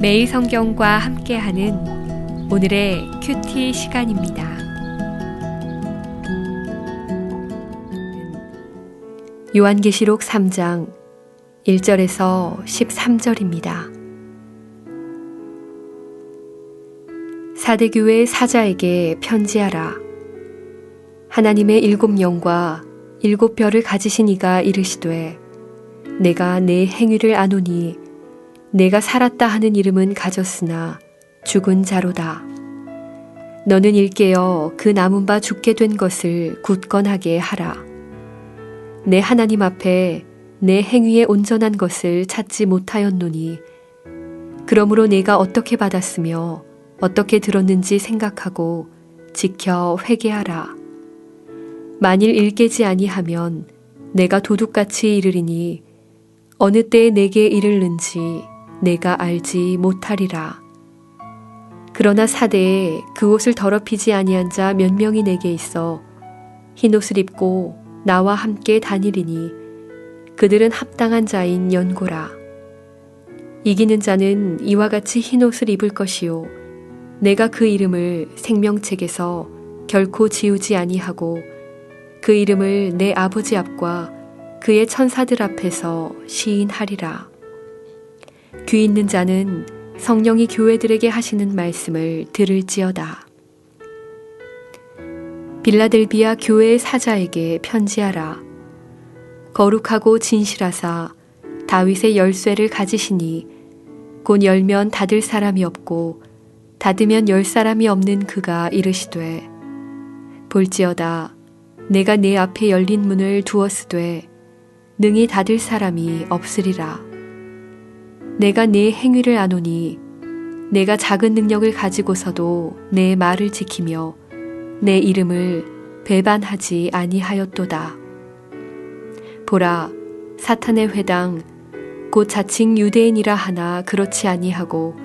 매일 성경과 함께하는 오늘의 큐티 시간입니다. 요한계시록 3장 1절에서 13절입니다. 사대교회 사자에게 편지하라. 하나님의 7영과 7별을 가지신 이가 이르시되 내가 내 행위를 아노니 내가 살았다 하는 이름은 가졌으나 죽은 자로다. 너는 일깨어 그 남은 바 죽게 된 것을 굳건하게 하라. 내 하나님 앞에 내 행위에 온전한 것을 찾지 못하였노니 그러므로 내가 어떻게 받았으며 어떻게 들었는지 생각하고 지켜 회개하라. 만일 일깨지 아니하면 내가 도둑같이 이르리니 어느 때에 내게 이르는지 내가 알지 못하리라. 그러나 사대에 그 옷을 더럽히지 아니한 자 몇 명이 내게 있어 흰옷을 입고 나와 함께 다니리니 그들은 합당한 자인 연고라. 이기는 자는 이와 같이 흰옷을 입을 것이요 내가 그 이름을 생명책에서 결코 지우지 아니하고 그 이름을 내 아버지 앞과 그의 천사들 앞에서 시인하리라. 귀 있는 자는 성령이 교회들에게 하시는 말씀을 들을지어다. 빌라델비아 교회의 사자에게 편지하라. 거룩하고 진실하사 다윗의 열쇠를 가지시니 곧 열면 닫을 사람이 없고 닫으면 열 사람이 없는 그가 이르시되 볼지어다 내가 내 앞에 열린 문을 두었으되 능히 닫을 사람이 없으리라. 내가 내 행위를 아노니 내가 작은 능력을 가지고서도 내 말을 지키며 내 이름을 배반하지 아니하였도다. 보라, 사탄의 회당 곧 자칭 유대인이라 하나 그렇지 아니하고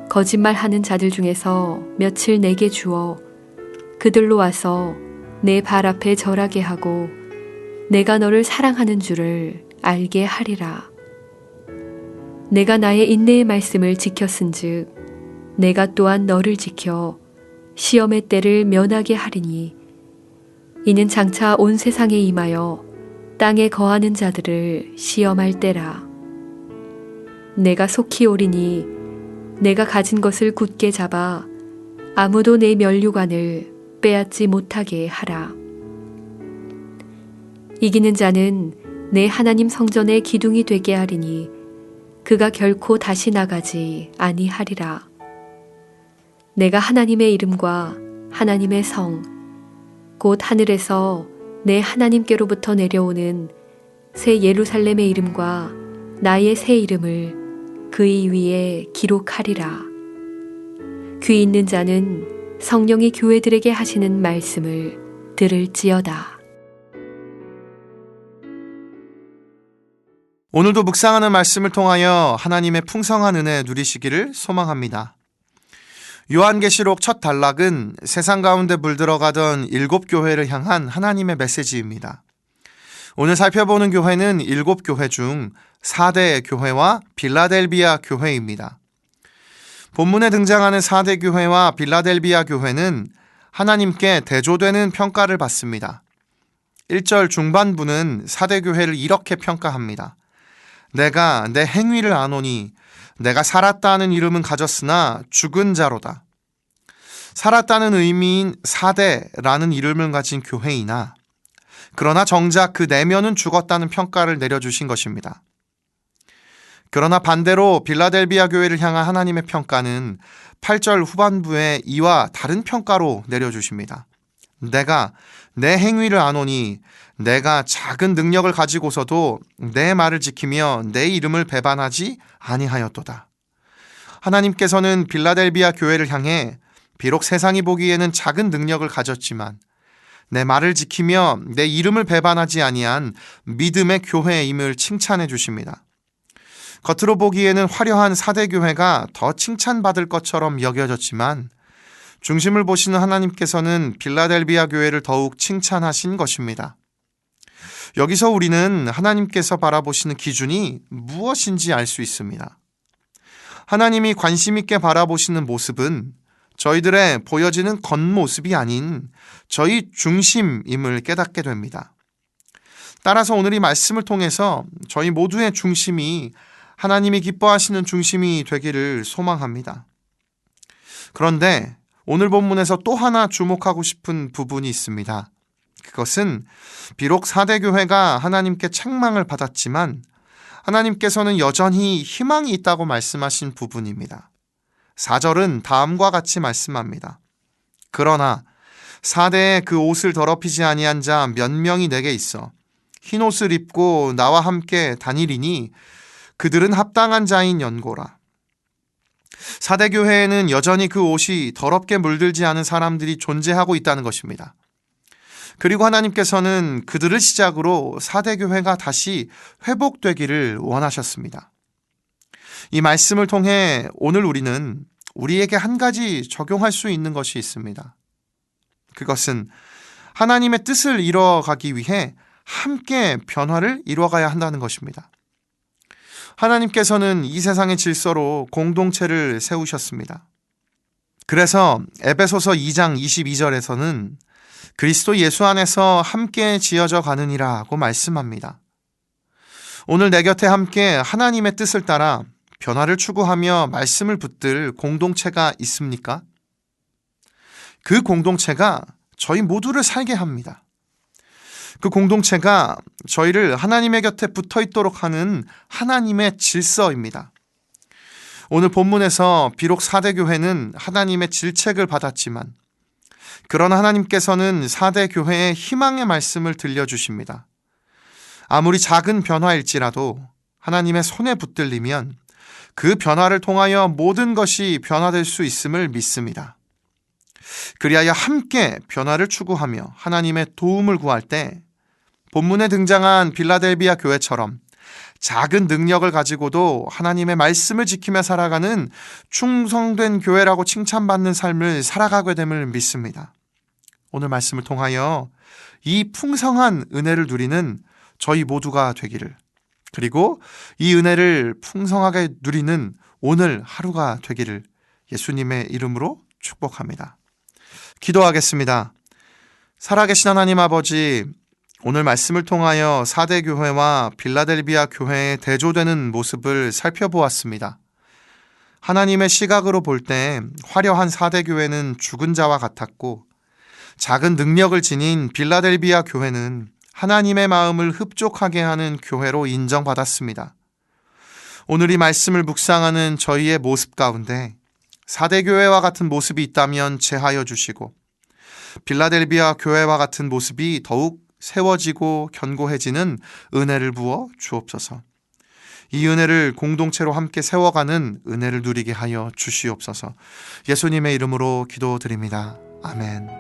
거짓말하는 자들 중에서 며칠 내게 주어 그들로 와서 내 발 앞에 절하게 하고 내가 너를 사랑하는 줄을 알게 하리라. 내가 나의 인내의 말씀을 지켰은즉 내가 또한 너를 지켜 시험의 때를 면하게 하리니 이는 장차 온 세상에 임하여 땅에 거하는 자들을 시험할 때라. 내가 속히 오리니 내가 가진 것을 굳게 잡아 아무도 내 면류관을 빼앗지 못하게 하라. 이기는 자는 내 하나님 성전의 기둥이 되게 하리니 그가 결코 다시 나가지 아니하리라. 내가 하나님의 이름과 하나님의 성, 곧 하늘에서 내 하나님께로부터 내려오는 새 예루살렘의 이름과 나의 새 이름을 그의 위에 기록하리라. 귀 있는 자는 성령이 교회들에게 하시는 말씀을 들을지어다. 오늘도 묵상하는 말씀을 통하여 하나님의 풍성한 은혜 누리시기를 소망합니다. 요한계시록 첫 단락은 세상 가운데 물들어가던 7교회를 향한 하나님의 메시지입니다. 오늘 살펴보는 교회는 7교회 중 4대 교회와 빌라델비아 교회입니다. 본문에 등장하는 4대 교회와 빌라델비아 교회는 하나님께 대조되는 평가를 받습니다. 1절 중반부는 4대 교회를 이렇게 평가합니다. 내가 내 행위를 아노니 내가 살았다 하는 이름은 가졌으나 죽은 자로다. 살았다는 의미인 4대라는 이름을 가진 교회이나 그러나 정작 그 내면은 죽었다는 평가를 내려주신 것입니다. 그러나 반대로 빌라델비아 교회를 향한 하나님의 평가는 8절 후반부에 이와 다른 평가로 내려주십니다. 내가 내 행위를 아노니 내가 작은 능력을 가지고서도 내 말을 지키며 내 이름을 배반하지 아니하였도다. 하나님께서는 빌라델비아 교회를 향해 비록 세상이 보기에는 작은 능력을 가졌지만 내 말을 지키며 내 이름을 배반하지 아니한 믿음의 교회임을 칭찬해 주십니다. 겉으로 보기에는 화려한 4대 교회가 더 칭찬받을 것처럼 여겨졌지만 중심을 보시는 하나님께서는 빌라델비아 교회를 더욱 칭찬하신 것입니다. 여기서 우리는 하나님께서 바라보시는 기준이 무엇인지 알 수 있습니다. 하나님이 관심 있게 바라보시는 모습은 저희들의 보여지는 겉모습이 아닌 저희 중심임을 깨닫게 됩니다. 따라서 오늘 이 말씀을 통해서 저희 모두의 중심이 하나님이 기뻐하시는 중심이 되기를 소망합니다. 그런데 오늘 본문에서 또 하나 주목하고 싶은 부분이 있습니다. 그것은 비록 사대교회가 하나님께 책망을 받았지만 하나님께서는 여전히 희망이 있다고 말씀하신 부분입니다. 4절은 다음과 같이 말씀합니다. 그러나 사대에 그 옷을 더럽히지 아니한 자 몇 명이 내게 있어 흰 옷을 입고 나와 함께 다니리니 그들은 합당한 자인 연고라. 사대교회에는 여전히 그 옷이 더럽게 물들지 않은 사람들이 존재하고 있다는 것입니다. 그리고 하나님께서는 그들을 시작으로 사대교회가 다시 회복되기를 원하셨습니다. 이 말씀을 통해 오늘 우리는 우리에게 한 가지 적용할 수 있는 것이 있습니다. 그것은 하나님의 뜻을 이뤄가기 위해 함께 변화를 이뤄가야 한다는 것입니다. 하나님께서는 이 세상의 질서로 공동체를 세우셨습니다. 그래서 에베소서 2장 22절에서는 그리스도 예수 안에서 함께 지어져 가느니라고 말씀합니다. 오늘 내 곁에 함께 하나님의 뜻을 따라 변화를 추구하며 말씀을 붙들 공동체가 있습니까? 그 공동체가 저희 모두를 살게 합니다. 그 공동체가 저희를 하나님의 곁에 붙어 있도록 하는 하나님의 질서입니다. 오늘 본문에서 비록 사대교회는 하나님의 질책을 받았지만 그러나 하나님께서는 사대교회의 희망의 말씀을 들려주십니다. 아무리 작은 변화일지라도 하나님의 손에 붙들리면 그 변화를 통하여 모든 것이 변화될 수 있음을 믿습니다. 그리하여 함께 변화를 추구하며 하나님의 도움을 구할 때 본문에 등장한 빌라델비아 교회처럼 작은 능력을 가지고도 하나님의 말씀을 지키며 살아가는 충성된 교회라고 칭찬받는 삶을 살아가게 됨을 믿습니다. 오늘 말씀을 통하여 이 풍성한 은혜를 누리는 저희 모두가 되기를, 그리고 이 은혜를 풍성하게 누리는 오늘 하루가 되기를 예수님의 이름으로 축복합니다. 기도하겠습니다. 살아계신 하나님 아버지, 오늘 말씀을 통하여 사대교회와 빌라델비아 교회에 대조되는 모습을 살펴보았습니다. 하나님의 시각으로 볼 때 화려한 사대교회는 죽은 자와 같았고 작은 능력을 지닌 빌라델비아 교회는 하나님의 마음을 흡족하게 하는 교회로 인정받았습니다. 오늘 이 말씀을 묵상하는 저희의 모습 가운데 사대교회와 같은 모습이 있다면 제하여 주시고 빌라델비아 교회와 같은 모습이 더욱 세워지고 견고해지는 은혜를 부어 주옵소서. 이 은혜를 공동체로 함께 세워가는 은혜를 누리게 하여 주시옵소서. 예수님의 이름으로 기도드립니다. 아멘.